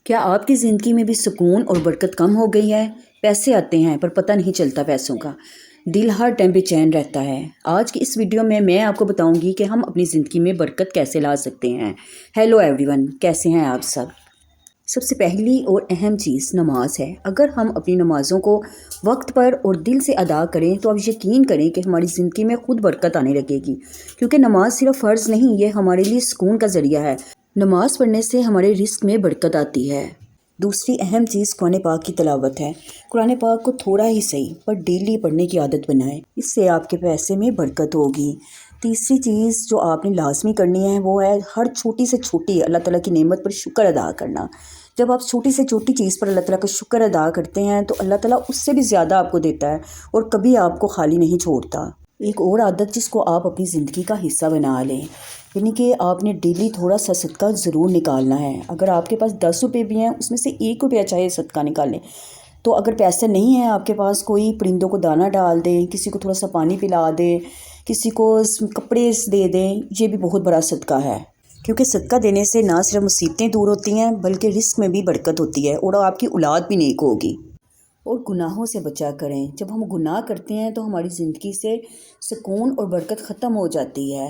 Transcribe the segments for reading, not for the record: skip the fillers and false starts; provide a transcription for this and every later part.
کیا آپ کی زندگی میں بھی سکون اور برکت کم ہو گئی ہے؟ پیسے آتے ہیں پر پتہ نہیں چلتا پیسوں کا، دل ہر ٹائم بے چین رہتا ہے۔ آج کی اس ویڈیو میں آپ کو بتاؤں گی کہ ہم اپنی زندگی میں برکت کیسے لا سکتے ہیں۔ ہیلو ایوری ون، کیسے ہیں آپ سب؟ سب سے پہلی اور اہم چیز نماز ہے۔ اگر ہم اپنی نمازوں کو وقت پر اور دل سے ادا کریں تو آپ یقین کریں کہ ہماری زندگی میں خود برکت آنے لگے گی، کیونکہ نماز صرف فرض نہیں، یہ ہمارے لیے سکون کا ذریعہ ہے۔ نماز پڑھنے سے ہمارے رزق میں برکت آتی ہے۔ دوسری اہم چیز قرآن پاک کی تلاوت ہے۔ قرآن پاک کو تھوڑا ہی صحیح پر ڈیلی پڑھنے کی عادت بنائیں، اس سے آپ کے پیسے میں برکت ہوگی۔ تیسری چیز جو آپ نے لازمی کرنی ہے وہ ہے ہر چھوٹی سے چھوٹی اللہ تعالیٰ کی نعمت پر شکر ادا کرنا۔ جب آپ چھوٹی سے چھوٹی چیز پر اللہ تعالیٰ کا شکر ادا کرتے ہیں تو اللہ تعالیٰ اس سے بھی زیادہ آپ کو دیتا ہے اور کبھی آپ کو خالی نہیں چھوڑتا۔ ایک اور عادت جس کو آپ اپنی زندگی کا حصہ بنا لیں، یعنی کہ آپ نے ڈیلی تھوڑا سا صدقہ ضرور نکالنا ہے۔ اگر آپ کے پاس 10 روپے بھی ہیں، اس میں سے 1 روپیہ چاہے صدقہ نکالیں۔ تو اگر پیسے نہیں ہیں آپ کے پاس، کوئی پرندوں کو دانہ ڈال دیں، کسی کو تھوڑا سا پانی پلا دیں، کسی کو کپڑے دے دیں، یہ بھی بہت بڑا صدقہ ہے، کیونکہ صدقہ دینے سے نہ صرف مصیبتیں دور ہوتی ہیں بلکہ رزق میں بھی برکت ہوتی ہے اور آپ کی اولاد بھی نیک ہوگی۔ اور گناہوں سے بچا کریں۔ جب ہم گناہ کرتے ہیں تو ہماری زندگی سے سکون اور برکت ختم ہو جاتی ہے،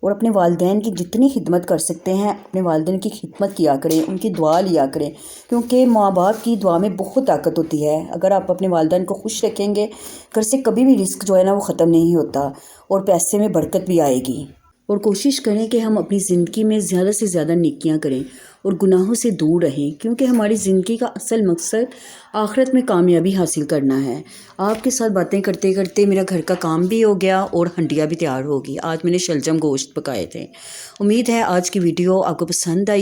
اور اپنے والدین کی جتنی خدمت کر سکتے ہیں اپنے والدین کی خدمت کیا کریں، ان کی دعا لیا کریں، کیونکہ ماں باپ کی دعا میں بہت طاقت ہوتی ہے۔ اگر آپ اپنے والدین کو خوش رکھیں گے، گھر سے کبھی بھی رزق جو ہے نا وہ ختم نہیں ہوتا اور پیسے میں برکت بھی آئے گی۔ اور کوشش کریں کہ ہم اپنی زندگی میں زیادہ سے زیادہ نیکیاں کریں اور گناہوں سے دور رہیں، کیونکہ ہماری زندگی کا اصل مقصد آخرت میں کامیابی حاصل کرنا ہے۔ آپ کے ساتھ باتیں کرتے کرتے میرا گھر کا کام بھی ہو گیا اور ہنڈیا بھی تیار ہوگی۔ آج میں نے شلجم گوشت پکائے تھے۔ امید ہے آج کی ویڈیو آپ کو پسند آئی